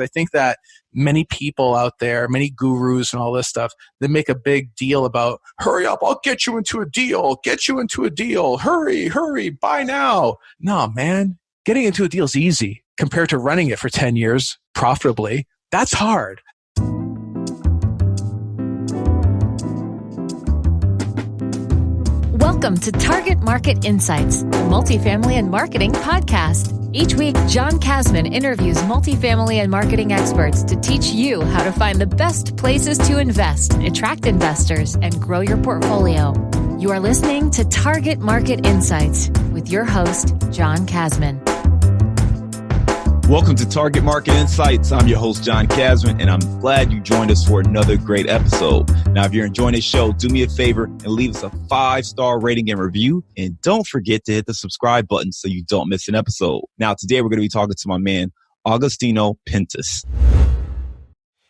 I think that many people out there, many gurus and all this stuff, they make a big deal about, hurry up, I'll get you into a deal, hurry, buy now. No, man, getting into a deal is easy compared to running it for 10 years profitably. That's hard. Welcome to Target Market Insights, the multifamily and marketing podcast. Each week, John Kasman interviews multifamily and marketing experts to teach you how to find the best places to invest, attract investors, and grow your portfolio. You are listening to Target Market Insights with your host, John Kasman. Welcome to Target Market Insights. I'm your host, John Kasman, and I'm glad you joined us for another great episode. Now, if you're enjoying this show, do me a favor and leave us a 5-star rating and review. And don't forget to hit the subscribe button so you don't miss an episode. Now, today we're going to be talking to my man, Agostino Pentas.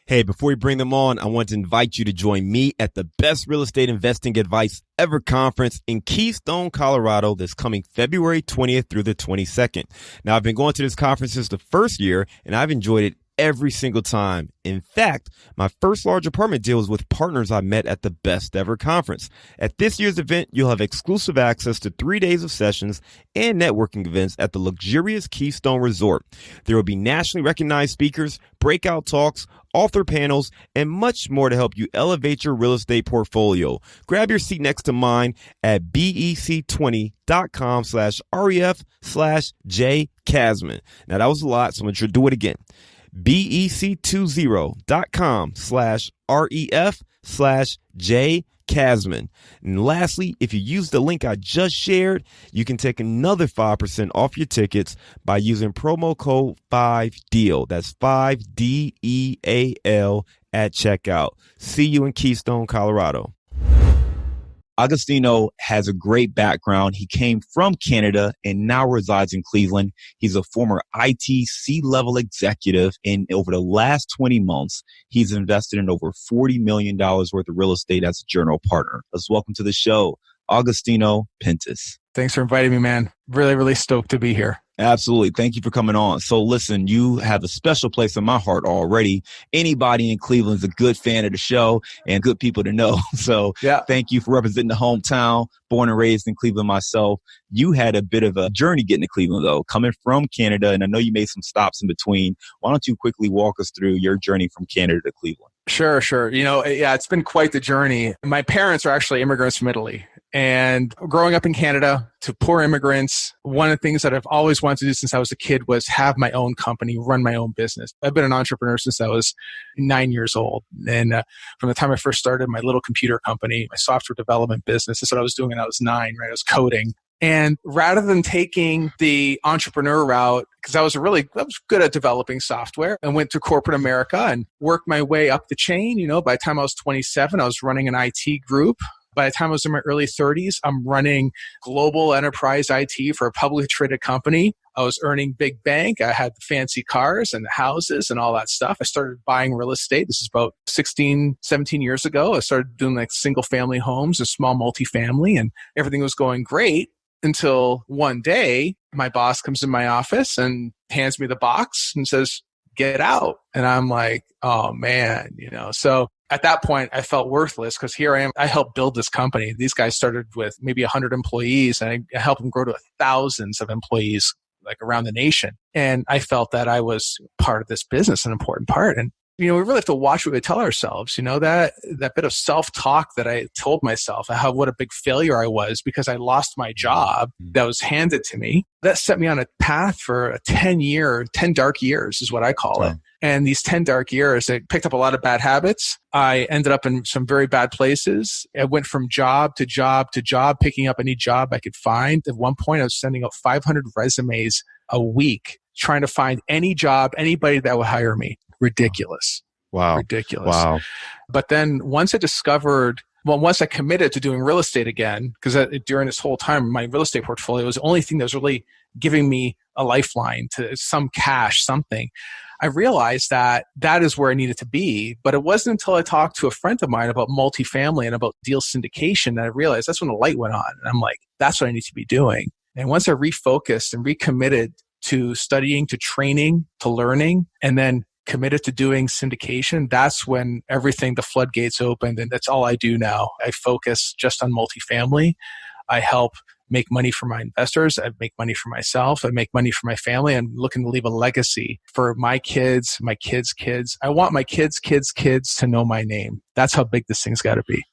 Hey, before we bring them on, I want to invite you to join me at the Best Real Estate Investing Advice Ever Conference in Keystone, Colorado, this coming February 20th through the 22nd. Now, I've been going to this conference since the first year, and I've enjoyed it every single time. In fact, my first large apartment deal was with partners I met at the Best Ever Conference. At this year's event, you'll have exclusive access to 3 days of sessions and networking events at the luxurious Keystone Resort. There will be nationally recognized speakers, breakout talks, author panels, and much more to help you elevate your real estate portfolio. Grab your seat next to mine at bec20.com/ref/J Kasman. Now, that was a lot, so I'm going to do it again. bec20.com/ref/J Kasman. And lastly, if you use the link I just shared, you can take another 5% off your tickets by using promo code 5DEAL. That's 5DEAL at checkout. See you in Keystone, Colorado. Agostino has a great background. He came from Canada and now resides in Cleveland. He's a former IT C-level executive, and over the last 20 months, he's invested in over $40 million worth of real estate as a general partner. Let's welcome to the show, Agostino Pentas. Thanks for inviting me, man. Really, really stoked to be here. Absolutely. Thank you for coming on. So listen, you have a special place in my heart already. Anybody in Cleveland is a good fan of the show and good people to know. So yeah, thank you for representing the hometown. Born and raised in Cleveland myself. You had a bit of a journey getting to Cleveland, though, coming from Canada. And I know you made some stops in between. Why don't you quickly walk us through your journey from Canada to Cleveland? Sure. You know, yeah, it's been quite the journey. My parents are actually immigrants from Italy. And growing up in Canada to poor immigrants, one of the things that I've always wanted to do since I was a kid was have my own company, run my own business. I've been an entrepreneur since I was 9 years old. And from the time I first started my little computer company, my software development business, that's what I was doing when I was 9, right? I was coding. And rather than taking the entrepreneur route, because I was good at developing software, and went to corporate America and worked my way up the chain. You know, by the time I was 27, I was running an IT group. By the time I was in my early 30s, I'm running global enterprise IT for a publicly traded company. I was earning big bank. I had the fancy cars and the houses and all that stuff. I started buying real estate. This is about 16, 17 years ago. I started doing like single family homes, a small multifamily, and everything was going great until one day my boss comes in my office and hands me the box and says, "Get out." And I'm like, oh man, you know, so at that point, I felt worthless because here I am. I helped build this company. These guys started with maybe 100 employees, and I helped them grow to thousands of employees like around the nation. And I felt that I was part of this business, an important part. And you know, we really have to watch what we tell ourselves. You know, that bit of self-talk that I told myself, what a big failure I was because I lost my job that was handed to me. That set me on a path for a 10 dark years is what I call it. And these 10 dark years, I picked up a lot of bad habits. I ended up in some very bad places. I went from job to job to job, picking up any job I could find. At one point, I was sending out 500 resumes a week, trying to find any job, anybody that would hire me. Ridiculous. Wow. Ridiculous. Wow. But then once I committed to doing real estate again, because during this whole time, my real estate portfolio was the only thing that was really giving me a lifeline to some cash, something. I realized that is where I needed to be. But it wasn't until I talked to a friend of mine about multifamily and about deal syndication that I realized that's when the light went on. And I'm like, that's what I need to be doing. And once I refocused and recommitted to studying, to training, to learning, and then committed to doing syndication, that's when the floodgates opened. And that's all I do now. I focus just on multifamily. I help make money for my investors. I make money for myself. I make money for my family. I'm looking to leave a legacy for my kids, my kids' kids. I want my kids' kids' to know my name. That's how big this thing's got to be.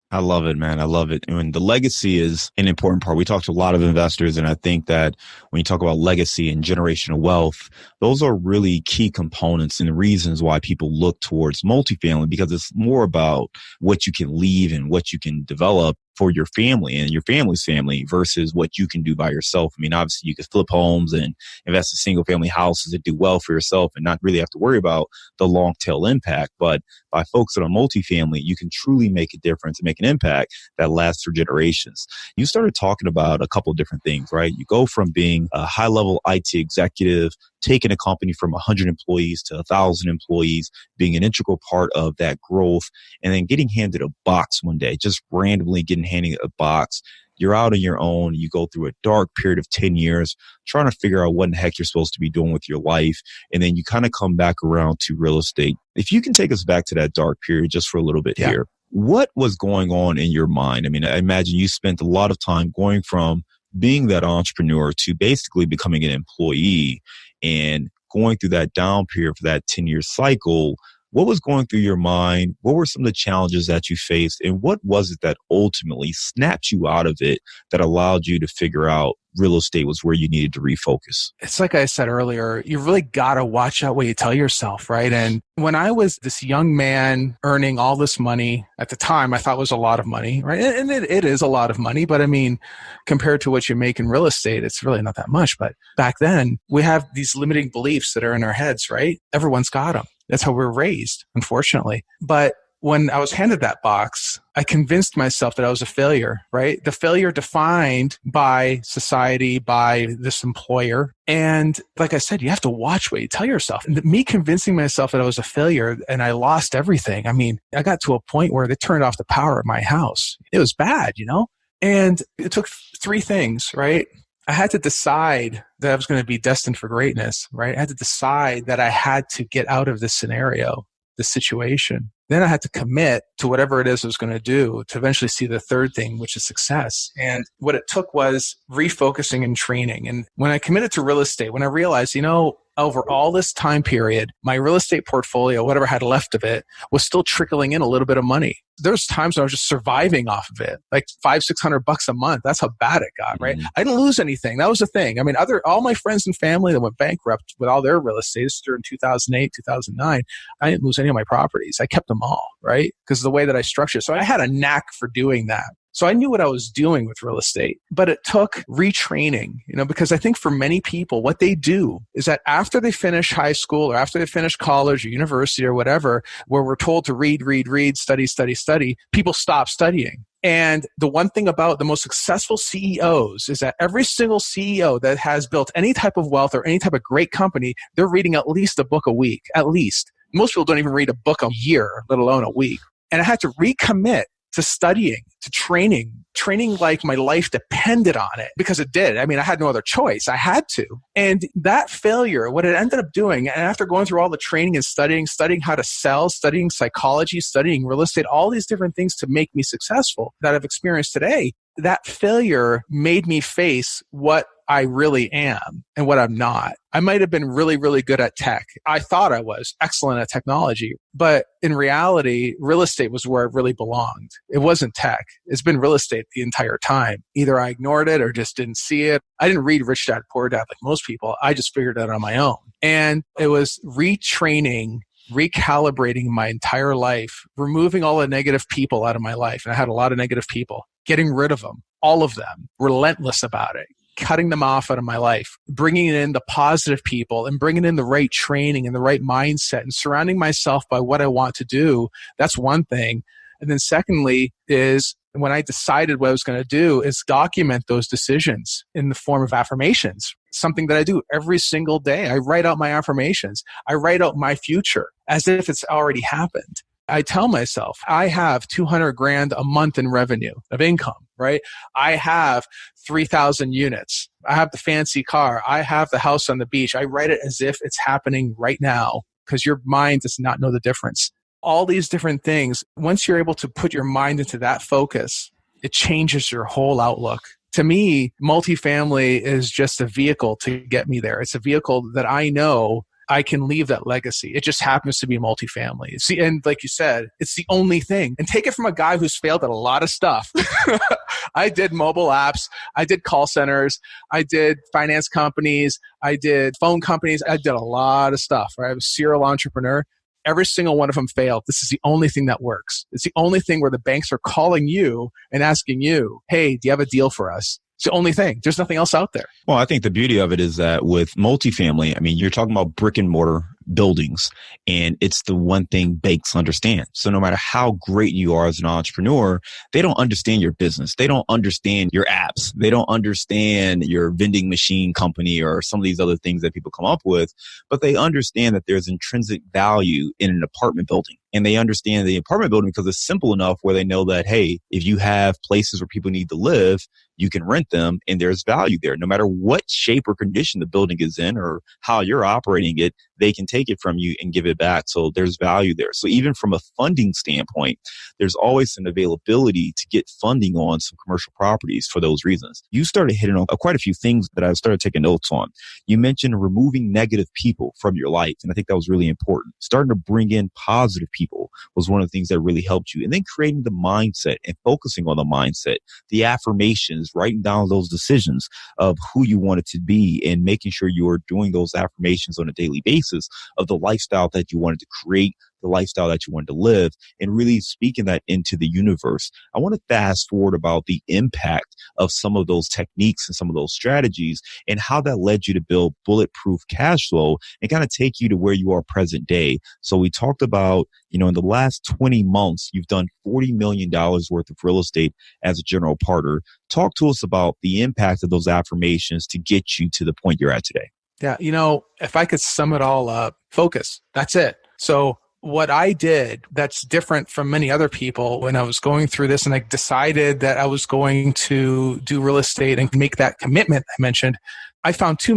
I love it, man. I love it. And the legacy is an important part. We talk to a lot of investors, and I think that when you talk about legacy and generational wealth, those are really key components and the reasons why people look towards multifamily, because it's more about what you can leave and what you can develop for your family and your family's family versus what you can do by yourself. I mean, obviously you could flip homes and invest in single family houses and do well for yourself and not really have to worry about the long tail impact. But by focusing on multifamily, you can truly make a difference and make an impact that lasts for generations. You started talking about a couple of different things, right? You go from being a high level IT executive, taking a company from 100 employees to 1,000 employees, being an integral part of that growth, and then getting handed a box one day, just randomly getting handed a box. You're out on your own. You go through a dark period of 10 years trying to figure out what in the heck you're supposed to be doing with your life. And then you kind of come back around to real estate. If you can take us back to that dark period just for a little bit here, what was going on in your mind? I mean, I imagine you spent a lot of time going from being that entrepreneur to basically becoming an employee and going through that down period for that 10-year cycle. What was going through your mind? What were some of the challenges that you faced? And what was it that ultimately snapped you out of it that allowed you to figure out real estate was where you needed to refocus? It's like I said earlier, you really got to watch out what you tell yourself, right? And when I was this young man earning all this money at the time, I thought was a lot of money, right? And it is a lot of money, but I mean, compared to what you make in real estate, it's really not that much. But back then, we have these limiting beliefs that are in our heads, right? Everyone's got them. That's how we're raised, unfortunately. But when I was handed that box, I convinced myself that I was a failure, right? The failure defined by society, by this employer. And like I said, you have to watch what you tell yourself. And me convincing myself that I was a failure and I lost everything. I mean, I got to a point where they turned off the power at my house. It was bad, you know? And it took three things, right? I had to decide that I was going to be destined for greatness, right? I had to decide that I had to get out of this scenario, this situation. Then I had to commit to whatever it is I was going to do to eventually see the third thing, which is success. And what it took was refocusing and training. And when I committed to real estate, when I realized, over all this time period, my real estate portfolio, whatever I had left of it, was still trickling in a little bit of money. There's times when I was just surviving off of it, like $500-600 a month. That's how bad it got, right? I didn't lose anything. That was the thing. I mean, all my friends and family that went bankrupt with all their real estate during 2008, 2009, I didn't lose any of my properties. I kept them all, right? Because of the way that I structured. So I had a knack for doing that. So I knew what I was doing with real estate, but it took retraining, because I think for many people, what they do is that after they finish high school or after they finish college or university or whatever, where we're told to read, study, people stop studying. And the one thing about the most successful CEOs is that every single CEO that has built any type of wealth or any type of great company, they're reading at least a book a week, at least. Most people don't even read a book a year, let alone a week. And I had to recommit to studying, to training like my life depended on it, because it did. I mean, I had no other choice. I had to. And that failure, what it ended up doing, and after going through all the training and studying how to sell, studying psychology, studying real estate, all these different things to make me successful that I've experienced today, that failure made me face what I really am and what I'm not. I might have been really, really good at tech. I thought I was excellent at technology, but in reality, real estate was where it really belonged. It wasn't tech. It's been real estate the entire time. Either I ignored it or just didn't see it. I didn't read Rich Dad Poor Dad like most people. I just figured it out on my own. And it was retraining, recalibrating my entire life, removing all the negative people out of my life. And I had a lot of negative people, getting rid of them, all of them, relentless about it, cutting them off out of my life, bringing in the positive people and bringing in the right training and the right mindset and surrounding myself by what I want to do. That's one thing. And then secondly is when I decided what I was going to do is document those decisions in the form of affirmations, something that I do every single day. I write out my affirmations. I write out my future as if it's already happened. I tell myself, I have $200,000 a month in revenue of income, right? I have 3,000 units. I have the fancy car. I have the house on the beach. I write it as if it's happening right now. because your mind does not know the difference. All these different things, once you're able to put your mind into that focus, it changes your whole outlook. To me, multifamily is just a vehicle to get me there. It's a vehicle that I know I can leave that legacy. It just happens to be multifamily. See, and like you said, it's the only thing. And take it from a guy who's failed at a lot of stuff. I did mobile apps. I did call centers. I did finance companies. I did phone companies. I did a lot of stuff. Right? I was a serial entrepreneur. Every single one of them failed. This is the only thing that works. It's the only thing where the banks are calling you and asking you, hey, do you have a deal for us? It's the only thing. There's nothing else out there. Well, I think the beauty of it is that with multifamily, I mean, you're talking about brick and mortar buildings, and it's the one thing banks understand. So no matter how great you are as an entrepreneur, they don't understand your business. They don't understand your apps. They don't understand your vending machine company or some of these other things that people come up with, but they understand that there's intrinsic value in an apartment building. And they understand the apartment building because it's simple enough where they know that, hey, if you have places where people need to live, you can rent them and there's value there. No matter what shape or condition the building is in or how you're operating it, they can take it from you and give it back. So there's value there. So even from a funding standpoint, there's always an availability to get funding on some commercial properties for those reasons. You started hitting on quite a few things that I started taking notes on. You mentioned removing negative people from your life. And I think that was really important. Starting to bring in positive people was one of the things that really helped you. And then creating the mindset and focusing on the mindset, the affirmations, writing down those decisions of who you wanted to be and making sure you are doing those affirmations on a daily basis of the lifestyle that you wanted to create, the lifestyle that you wanted to live, and really speaking that into the universe. I want to fast forward about the impact of some of those techniques and some of those strategies and how that led you to build Bulletproof Cashflow and kind of take you to where you are present day. So we talked about, in the last 20 months, you've done $40 million worth of real estate as a general partner. Talk to us about the impact of those affirmations to get you to the point you're at today. Yeah. If I could sum it all up, focus. That's it. So what I did that's different from many other people when I was going through this and I decided that I was going to do real estate and make that commitment I mentioned, I found two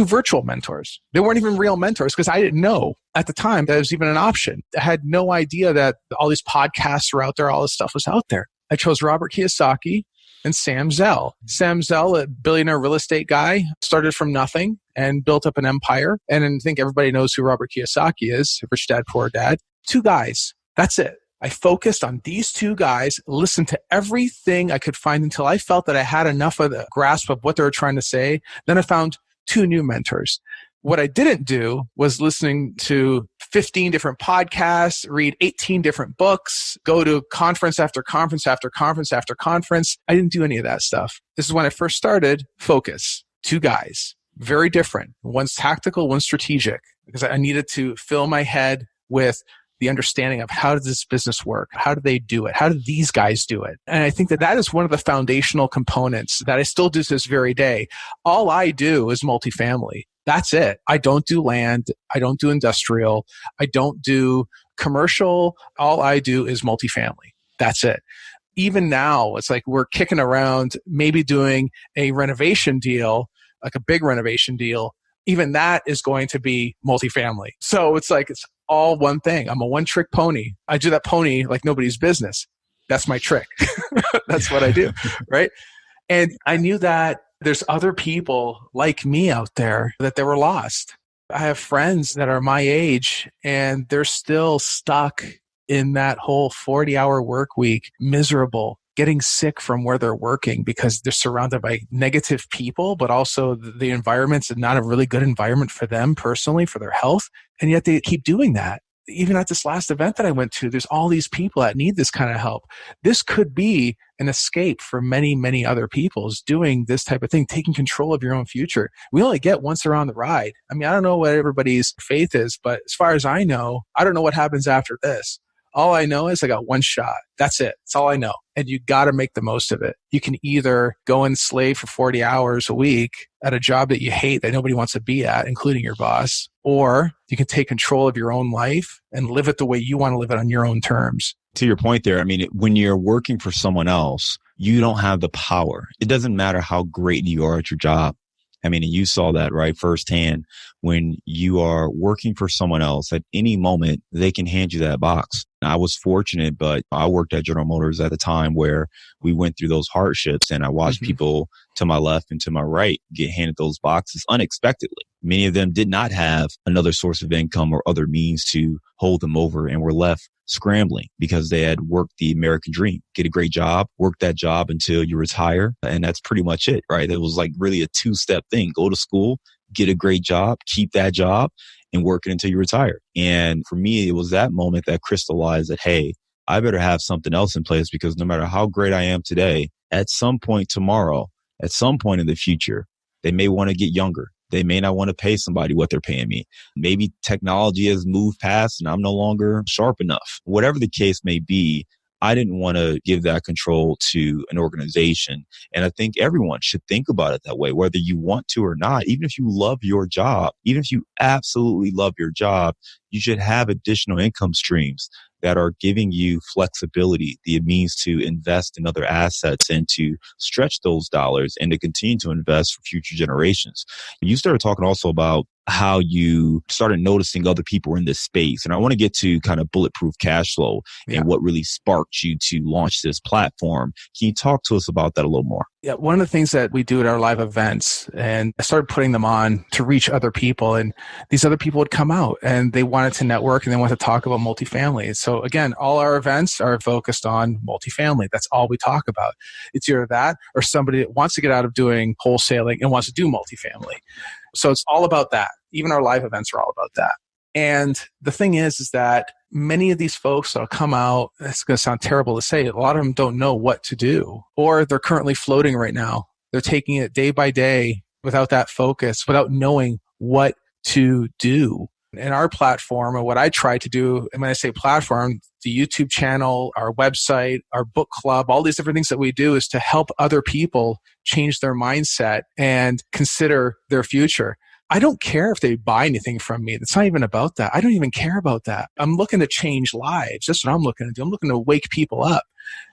virtual mentors. They weren't even real mentors because I didn't know at the time that it was even an option. I had no idea that all these podcasts were out there, all this stuff was out there. I chose Robert Kiyosaki and Sam Zell. Sam Zell, a billionaire real estate guy, started from nothing and built up an empire. And I think everybody knows who Robert Kiyosaki is, Rich Dad, Poor Dad. Two guys. That's it. I focused on these two guys, listened to everything I could find until I felt that I had enough of the grasp of what they were trying to say. Then I found two new mentors. What I didn't do was listening to 15 different podcasts, read 18 different books, go to conference after conference after conference after conference. I didn't do any of that stuff. This is when I first started. Focus. Two guys. Very different. One's tactical, one's strategic. Because I needed to fill my head with the understanding of how does this business work? How do they do it? How do these guys do it? And I think that is one of the foundational components that I still do to this very day. All I do is multifamily. That's it. I don't do land. I don't do industrial. I don't do commercial. All I do is multifamily. That's it. Even now, it's like we're kicking around maybe doing a renovation deal, like a big renovation deal. Even that is going to be multifamily. So it's like it's all one thing. I'm a one-trick pony. I do that pony like nobody's business. That's my trick. That's what I do, right? And I knew that there's other people like me out there that they were lost. I have friends that are my age and they're still stuck in that whole 40-hour work week, miserable, getting sick from where they're working because they're surrounded by negative people, but also the environment's not a really good environment for them personally, for their health. And yet they keep doing that. Even at this last event that I went to, there's all these people that need this kind of help. This could be an escape for many, many other people is doing this type of thing, taking control of your own future. We only get once they're on the ride. I mean, I don't know what everybody's faith is, but as far as I know, I don't know what happens after this. All I know is I got one shot. That's it. That's all I know. And you got to make the most of it. You can either go and slave for 40 hours a week at a job that you hate, that nobody wants to be at, including your boss, or you can take control of your own life and live it the way you want to live it on your own terms. To your point there, I mean, when you're working for someone else, you don't have the power. It doesn't matter how great you are at your job. I mean, and you saw that, right, firsthand. When you are working for someone else, at any moment, they can hand you that box. I was fortunate, but I worked at General Motors at a time where we went through those hardships, and I watched people to my left and to my right get handed those boxes unexpectedly. Many of them did not have another source of income or other means to hold them over, and were left scrambling because they had worked the American dream. Get a great job, work that job until you retire. And that's pretty much it, right? It was like really a two-step thing. Go to school, get a great job, keep that job, and work it until you retire. And for me, it was that moment that crystallized that, hey, I better have something else in place, because no matter how great I am today, at some point tomorrow, at some point in the future, they may want to get younger. They may not want to pay somebody what they're paying me. Maybe technology has moved past and I'm no longer sharp enough. Whatever the case may be, I didn't want to give that control to an organization. And I think everyone should think about it that way, whether you want to or not. Even if you love your job, even if you absolutely love your job, you should have additional income streams that are giving you flexibility, the means to invest in other assets and to stretch those dollars and to continue to invest for future generations. You started talking also about how you started noticing other people were in this space. And I want to get to kind of Bulletproof Cashflow and what really sparked you to launch this platform. Can you talk to us about that a little more? Yeah, one of the things that we do at our live events, and I started putting them on to reach other people, and these other people would come out and they wanted to network and they wanted to talk about multifamily. So again, all our events are focused on multifamily. That's all we talk about. It's either that or somebody that wants to get out of doing wholesaling and wants to do multifamily. So it's all about that. Even our live events are all about that. And the thing is that many of these folks that'll come out, it's going to sound terrible to say, a lot of them don't know what to do, or they're currently floating right now. They're taking it day by day without that focus, without knowing what to do. In our platform, and what I try to do, and when I say platform, the YouTube channel, our website, our book club, all these different things that we do is to help other people change their mindset and consider their future. I don't care if they buy anything from me. It's not even about that. I don't even care about that. I'm looking to change lives. That's what I'm looking to do. I'm looking to wake people up.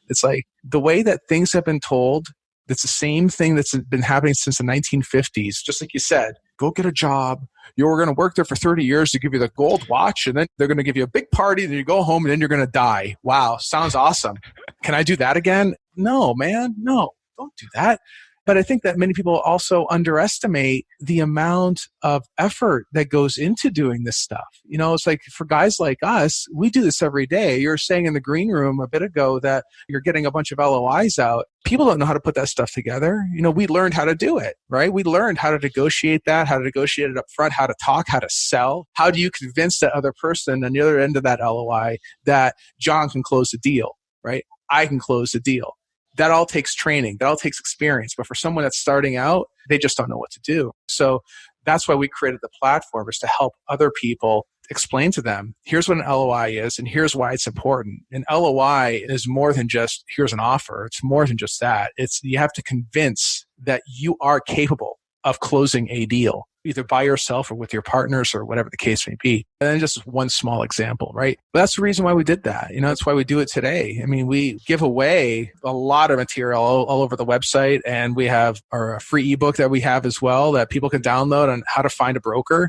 It's like the way that things have been told, it's the same thing that's been happening since the 1950s. Just like you said, go get a job. You're going to work there for 30 years to give you the gold watch, and then they're going to give you a big party, then you go home, and then you're going to die. Wow, sounds awesome. Can I do that again? No, man, no, don't do that. But I think that many people also underestimate the amount of effort that goes into doing this stuff. You know, it's like for guys like us, we do this every day. You were saying in the green room a bit ago that you're getting a bunch of LOIs out. People don't know how to put that stuff together. You know, we learned how to do it, right? We learned how to negotiate that, how to negotiate it up front, how to talk, how to sell. How do you convince that other person on the other end of that LOI that John can close the deal, right? I can close the deal. That all takes training. That all takes experience. But for someone that's starting out, they just don't know what to do. So that's why we created the platform, is to help other people explain to them, here's what an LOI is and here's why it's important. An LOI is more than just, here's an offer. It's more than just that. It's you have to convince that you are capable of closing a deal, either by yourself or with your partners or whatever the case may be. And then just one small example, right? But that's the reason why we did that. You know, that's why we do it today. I mean, we give away a lot of material all over the website, and we have our free ebook that we have as well that people can download on how to find a broker.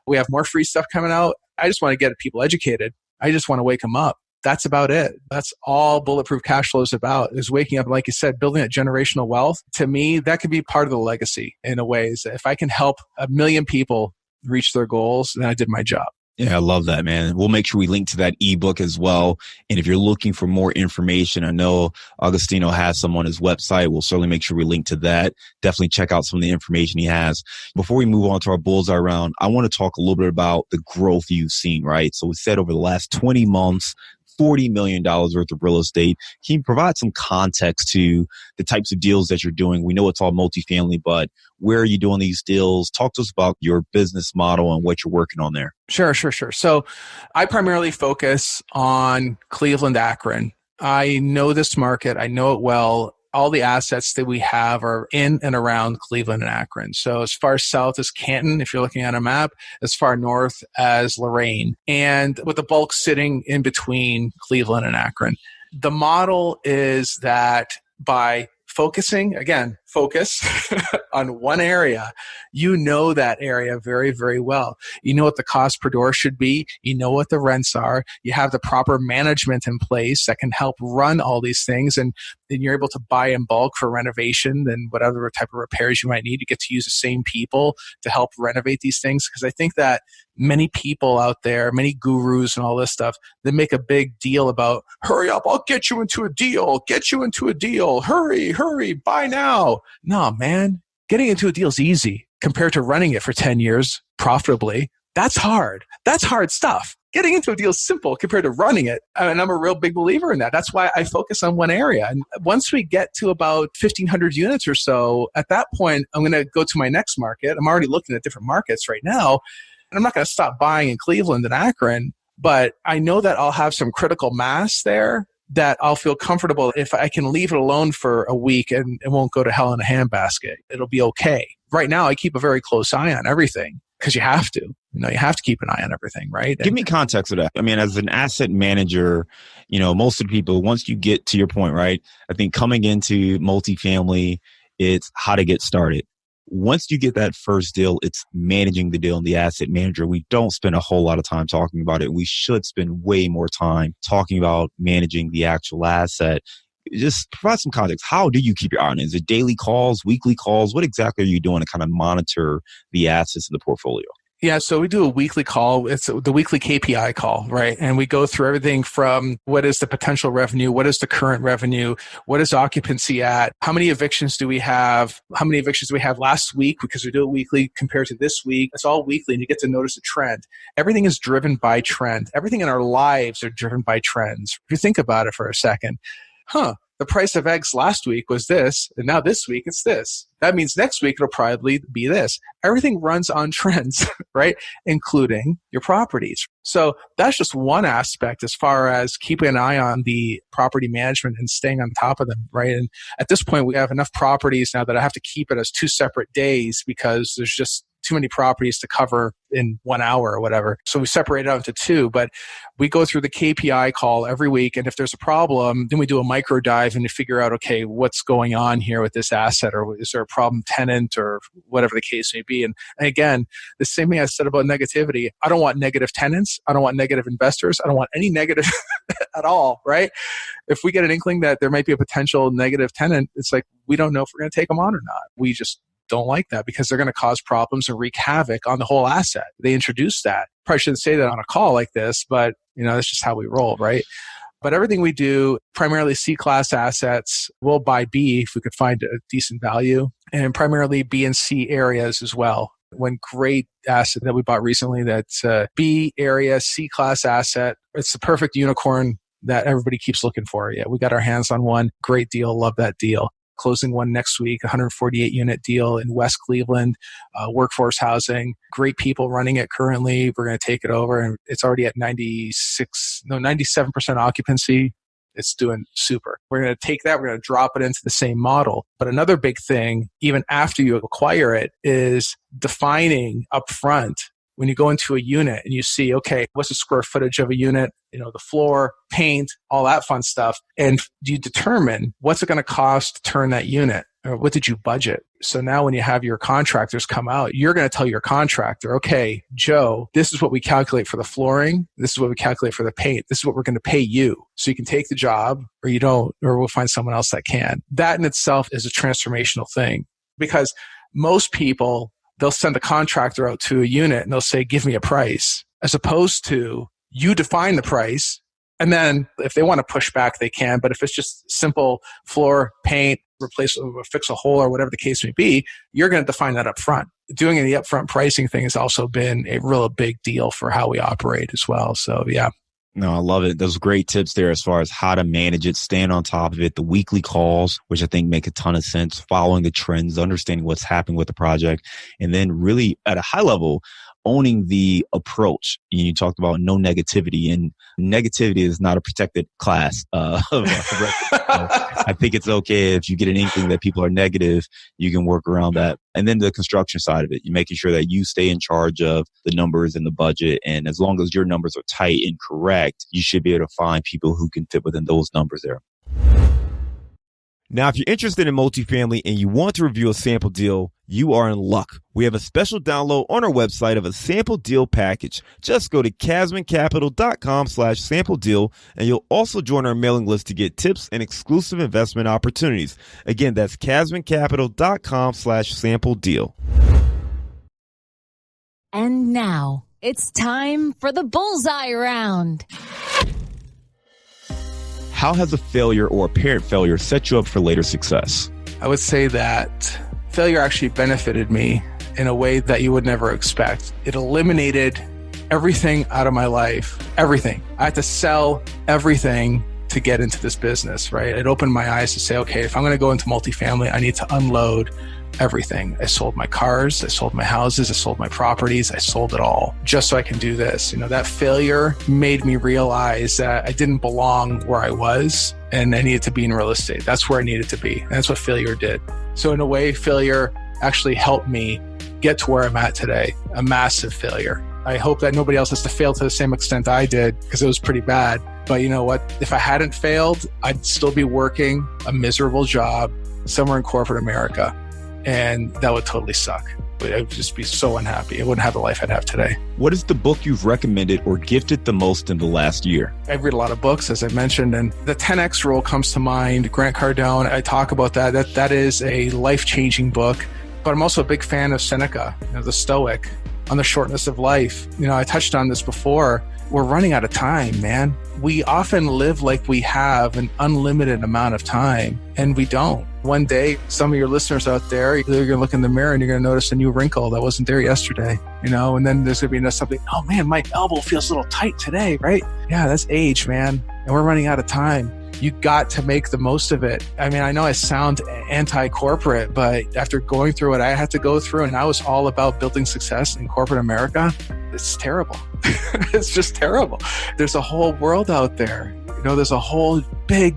We have more free stuff coming out. I just want to get people educated. I just want to wake them up. That's about it. That's all Bulletproof Cashflow is about, is waking up, like you said, building that generational wealth. To me, that could be part of the legacy in a way. Is if I can help 1 million people reach their goals, then I did my job. Yeah, I love that, man. We'll make sure we link to that ebook as well. And if you're looking for more information, I know Agostino has some on his website. We'll certainly make sure we link to that. Definitely check out some of the information he has. Before we move on to our Bullseye Round, I want to talk a little bit about the growth you've seen, right? So we said over the last 20 months, $40 million worth of real estate. Can you provide some context to the types of deals that you're doing? We know it's all multifamily, but where are you doing these deals? Talk to us about your business model and what you're working on there. Sure. So I primarily focus on Cleveland, Akron. I know this market. I know it well. All the assets that we have are in and around Cleveland and Akron. So as far south as Canton, if you're looking at a map, as far north as Lorain, and with the bulk sitting in between Cleveland and Akron. The model is that by focusing focus on one area. You know that area very, very well. You know what the cost per door should be. You know what the rents are. You have the proper management in place that can help run all these things. And then you're able to buy in bulk for renovation and whatever type of repairs you might need. You get to use the same people to help renovate these things. Because I think that many people out there, many gurus and all this stuff, they make a big deal about, hurry up, I'll get you into a deal, hurry, buy now. No, man, getting into a deal is easy compared to running it for 10 years profitably. That's hard. That's hard stuff. Getting into a deal is simple compared to running it. And I'm a real big believer in that. That's why I focus on one area. And once we get to about 1,500 units or so, at that point, I'm going to go to my next market. I'm already looking at different markets right now. And I'm not going to stop buying in Cleveland and Akron, but I know that I'll have some critical mass there that I'll feel comfortable if I can leave it alone for a week and it won't go to hell in a handbasket. It'll be okay. Right now, I keep a very close eye on everything because you have to. You have to keep an eye on everything, right? Give me context of that. I mean, as an asset manager, most of the people, once you get to your point, right? I think coming into multifamily, it's how to get started. Once you get that first deal, it's managing the deal and the asset manager. We don't spend a whole lot of time talking about it. We should spend way more time talking about managing the actual asset. Just provide some context. How do you keep your eye on it? Is it daily calls, weekly calls? What exactly are you doing to kind of monitor the assets of the portfolio? Yeah, so we do a weekly call. It's the weekly KPI call, right? And we go through everything from what is the potential revenue, what is the current revenue, what is occupancy at, how many evictions do we have, how many evictions do we have last week, because we do it weekly compared to this week. It's all weekly, and you get to notice a trend. Everything is driven by trend. Everything in our lives are driven by trends. If you think about it for a second, the price of eggs last week was this, and now this week it's this. That means next week it'll probably be this. Everything runs on trends, right? Including your properties. So that's just one aspect as far as keeping an eye on the property management and staying on top of them, right? And at this point, we have enough properties now that I have to keep it as 2 separate days because there's just too many properties to cover in 1 hour or whatever. So we separate it out into 2, but we go through the KPI call every week. And if there's a problem, then we do a micro dive and to figure out, okay, what's going on here with this asset, or is there a problem tenant or whatever the case may be. And again, the same thing I said about negativity. I don't want negative tenants. I don't want negative investors. I don't want any negative at all, right? If we get an inkling that there might be a potential negative tenant, it's like, we don't know if we're going to take them on or not. We just don't like that because they're going to cause problems and wreak havoc on the whole asset. They introduced that. Probably shouldn't say that on a call like this, but that's just how we roll, right? But everything we do, primarily C-class assets, we'll buy B if we could find a decent value, and primarily B and C areas as well. One great asset that we bought recently that's a B area, C-class asset. It's the perfect unicorn that everybody keeps looking for. Yeah, we got our hands on one. Great deal. Love that deal. Closing one next week, 148 unit deal in West Cleveland, workforce housing. Great people running it currently. We're going to take it over, and it's already at 97% occupancy. It's doing super. We're going to take that. We're going to drop it into the same model. But another big thing, even after you acquire it, is defining upfront. When you go into a unit and you see, okay, what's the square footage of a unit, the floor, paint, all that fun stuff. And you determine what's it going to cost to turn that unit, or what did you budget? So now when you have your contractors come out, you're going to tell your contractor, okay, Joe, this is what we calculate for the flooring. This is what we calculate for the paint. This is what we're going to pay you. So you can take the job or you don't, or we'll find someone else that can. That in itself is a transformational thing because most people, they'll send a contractor out to a unit and they'll say, give me a price, as opposed to you define the price. And then if they want to push back, they can. But if it's just simple floor, paint, replace or fix a hole or whatever the case may be, you're going to define that up front. Doing the upfront pricing thing has also been a real big deal for how we operate as well. So yeah. No, I love it. Those great tips there as far as how to manage it, staying on top of it, the weekly calls, which I think make a ton of sense, following the trends, understanding what's happening with the project, and then really at a high level, owning the approach. You talked about no negativity, and negativity is not a protected class. I think it's okay if you get an inkling that people are negative, you can work around that. And then the construction side of it, you're making sure that you stay in charge of the numbers and the budget. And as long as your numbers are tight and correct, you should be able to find people who can fit within those numbers there. Now, if you're interested in multifamily and you want to review a sample deal, you are in luck. We have a special download on our website of a sample deal package. Just go to casmancapital.com/sample deal, and you'll also join our mailing list to get tips and exclusive investment opportunities. Again, that's casmancapital.com/sample deal. And now it's time for the Bullseye Round. How has a failure or apparent failure set you up for later success? I would say that failure actually benefited me in a way that you would never expect. It eliminated everything out of my life, everything. I had to sell everything to get into this business, right? It opened my eyes to say, okay, if I'm going to go into multifamily, I need to unload everything. I sold my cars, I sold my houses, I sold my properties, I sold it all just so I can do this. That failure made me realize that I didn't belong where I was and I needed to be in real estate. That's where I needed to be. And that's what failure did. So in a way, failure actually helped me get to where I'm at today, a massive failure. I hope that nobody else has to fail to the same extent I did because it was pretty bad. But you know what? If I hadn't failed, I'd still be working a miserable job somewhere in corporate America. And that would totally suck. But I would just be so unhappy. I wouldn't have the life I'd have today. What is the book you've recommended or gifted the most in the last year? I read a lot of books, as I mentioned, and the 10X Rule comes to mind. Grant Cardone, I talk about that. That is a life-changing book. But I'm also a big fan of Seneca, the Stoic, on the shortness of life. I touched on this before. We're running out of time, man. We often live like we have an unlimited amount of time, and we don't. One day, some of your listeners out there, you're going to look in the mirror and you're going to notice a new wrinkle that wasn't there yesterday, and then there's going to be something, oh man, my elbow feels a little tight today, right? Yeah, that's age, man. And we're running out of time. You got to make the most of it. I mean, I know I sound anti-corporate, but after going through what I had to go through, and I was all about building success in corporate America, it's terrible. It's just terrible. There's a whole world out there. There's a whole big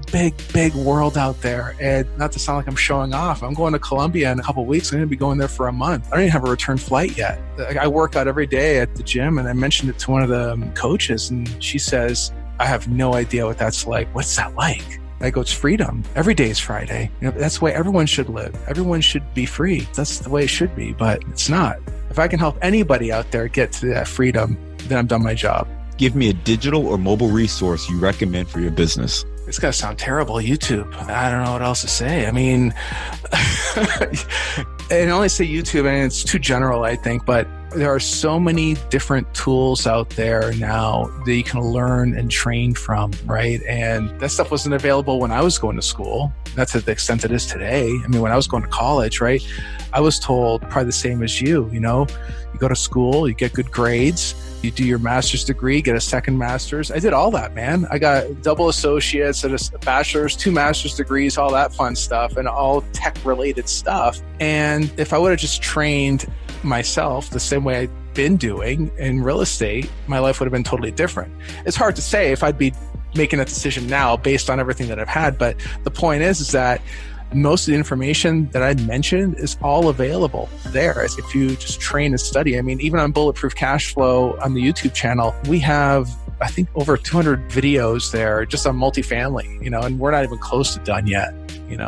world out there. And not to sound like I'm showing off, I'm going to Colombia in a couple of weeks. I'm going to be going there for a month. I don't even have a return flight yet. I work out every day at the gym, and I mentioned it to one of the coaches, and she says, I have no idea what that's like. What's that like? I go, it's freedom. Every day is Friday. That's the way everyone should live. Everyone should be free. That's the way it should be, but it's not. If I can help anybody out there get to that freedom, then I've done my job. Give me a digital or mobile resource you recommend for your business. It's going to sound terrible. YouTube. I don't know what else to say. I mean, and I only say YouTube, and it's too general, I think, but there are so many different tools out there now that you can learn and train from, right? And that stuff wasn't available when I was going to school. Not to the extent it is today. I mean, when I was going to college, right, I was told probably the same as you, you go to school, you get good grades, you do your master's degree, get a second master's. I did all that, man. I got double associates, a bachelor's, 2 master's degrees, all that fun stuff, and all tech-related stuff. And if I would have just trained myself the same way I'd been doing in real estate, my life would have been totally different. It's hard to say if I'd be making a decision now based on everything that I've had, but the point is that most of the information that I mentioned is all available there if you just train and study. I mean, even on Bulletproof Cashflow on the YouTube channel, we have, I think, over 200 videos there just on multifamily, and we're not even close to done yet.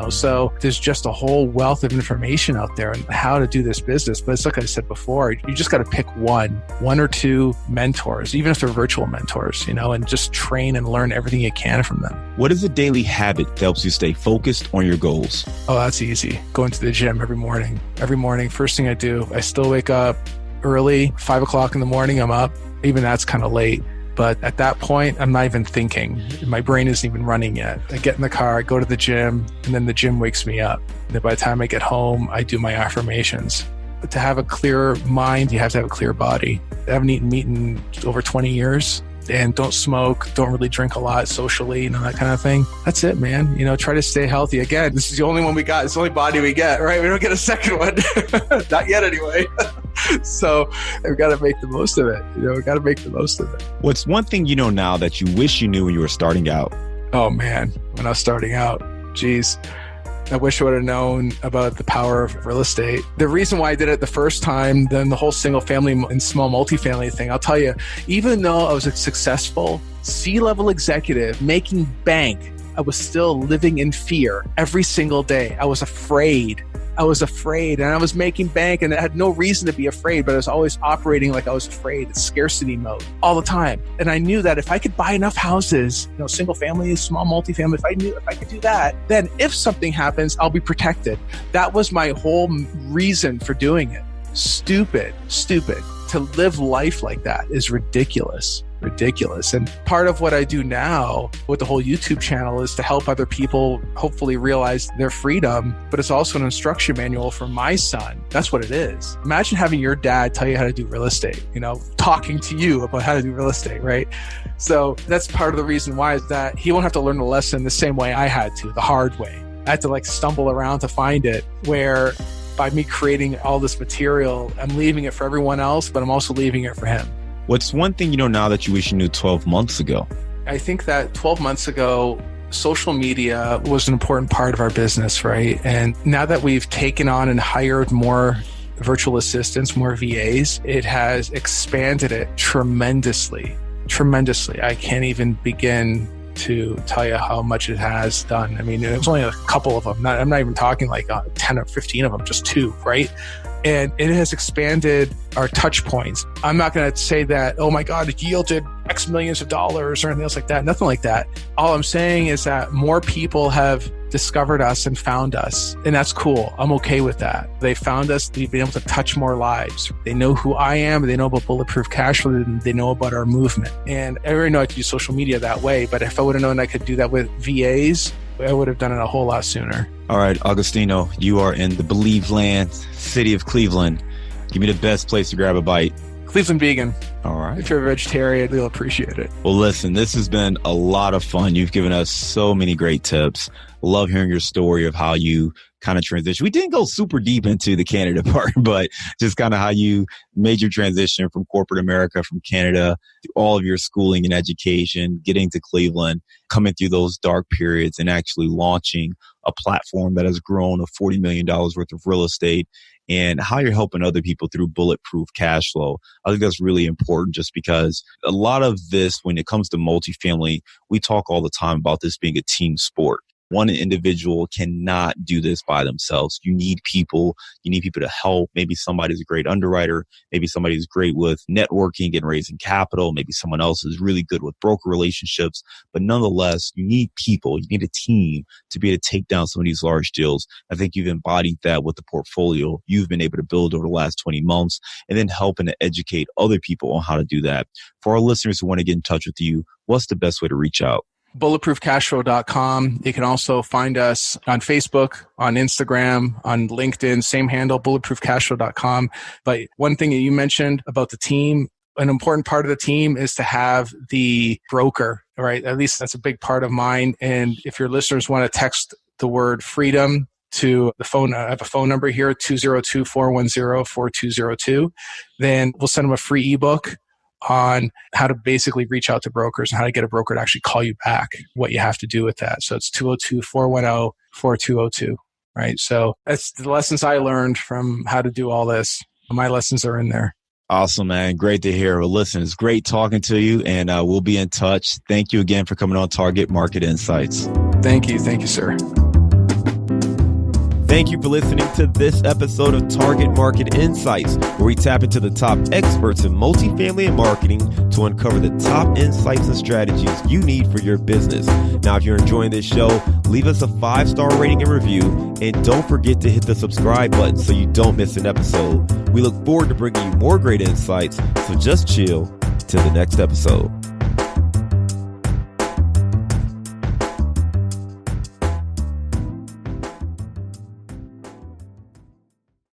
So there's just a whole wealth of information out there on how to do this business. But it's like I said before, you just got to pick one or two mentors, even if they're virtual mentors, and just train and learn everything you can from them. What is a daily habit that helps you stay focused on your goals? Oh, that's easy. Going to the gym every morning. Every morning, first thing I do, I still wake up early, 5 o'clock in the morning, I'm up. Even that's kind of late. But at that point, I'm not even thinking. My brain isn't even running yet. I get in the car, I go to the gym, and then the gym wakes me up. And then by the time I get home, I do my affirmations. But to have a clear mind, you have to have a clear body. I haven't eaten meat in over 20 years. And don't smoke, don't really drink a lot socially, that kind of thing. That's it, man. Try to stay healthy. Again, this is the only one we got. It's the only body we get, right? We don't get a second one. Not yet anyway. So we've got to make the most of it. We've got to make the most of it. What's one thing you know now that you wish you knew when you were starting out? Oh man, when I was starting out, geez. I wish I would have known about the power of real estate. The reason why I did it the first time, then the whole single family and small multifamily thing, I'll tell you, even though I was a successful C-level executive making bank I was still living in fear every single day. I was afraid. And I was making bank and I had no reason to be afraid, but I was always operating like I was afraid. It's scarcity mode all the time. And I knew that if I could buy enough houses, single family, small multifamily, if I could do that, then if something happens, I'll be protected. That was my whole reason for doing it. Stupid. To live life like that is ridiculous. And part of what I do now with the whole YouTube channel is to help other people hopefully realize their freedom, but it's also an instruction manual for my son. That's what it is. Imagine having your dad tell you how to do real estate, talking to you about how to do real estate, right? So that's part of the reason why is that he won't have to learn the lesson the same way I had to, the hard way. I had to stumble around to find it, where by me creating all this material, I'm leaving it for everyone else, but I'm also leaving it for him. What's one thing you know now that you wish you knew 12 months ago? I think that 12 months ago, social media was an important part of our business, right? And now that we've taken on and hired more virtual assistants, more VAs, it has expanded it tremendously. I can't even begin to tell you how much it has done. I mean, it was only a couple of them. I'm not even talking 10 or 15 of them, just 2, right? And it has expanded our touch points. I'm not going to say that, oh my God, it yielded X millions of dollars or anything else like that. Nothing like that. All I'm saying is that more people have discovered us and found us. And that's cool. I'm okay with that. They found us. They've been able to touch more lives. They know who I am. They know about Bulletproof Cashflow. And they know about our movement. And I already know I could use social media that way. But if I would have known I could do that with VAs, I would have done it a whole lot sooner. All right, Agostino, you are in the Believe land, city of Cleveland. Give me the best place to grab a bite. Cleveland vegan. All right. If you're a vegetarian, you'll appreciate it. Well, listen, this has been a lot of fun. You've given us so many great tips. Love hearing your story of how you kind of transition. We didn't go super deep into the Canada part, but just kind of how you made your transition from corporate America, from Canada, through all of your schooling and education, getting to Cleveland, coming through those dark periods and actually launching a platform that has grown to $40 million worth of real estate, and how you're helping other people through Bulletproof Cashflow. I think that's really important, just because a lot of this, when it comes to multifamily, we talk all the time about this being a team sport. One individual cannot do this by themselves. You need people. You need people to help. Maybe somebody's a great underwriter. Maybe somebody's great with networking and raising capital. Maybe someone else is really good with broker relationships. But nonetheless, you need people. You need a team to be able to take down some of these large deals. I think you've embodied that with the portfolio you've been able to build over the last 20 months, and then helping to educate other people on how to do that. For our listeners who want to get in touch with you, what's the best way to reach out? Bulletproofcashflow.com. You can also find us on Facebook, on Instagram, on LinkedIn, same handle, bulletproofcashflow.com. But one thing that you mentioned about the team, an important part of the team is to have the broker, right? At least that's a big part of mine. And if your listeners want to text the word freedom to the phone, I have a phone number here, 202-410-4202. Then we'll send them a free ebook on how to basically reach out to brokers and how to get a broker to actually call you back, what you have to do with that. So it's 202-410-4202, right? So that's the lessons I learned from how to do all this. My lessons are in there. Awesome, man. Great to hear. Well, listen, it's great talking to you, and we'll be in touch. Thank you again for coming on Target Market Insights. Thank you. Thank you, sir. Thank you for listening to this episode of Target Market Insights, where we tap into the top experts in multifamily and marketing to uncover the top insights and strategies you need for your business. Now, if you're enjoying this show, leave us a 5-star rating and review, and don't forget to hit the subscribe button so you don't miss an episode. We look forward to bringing you more great insights, so just chill till the next episode.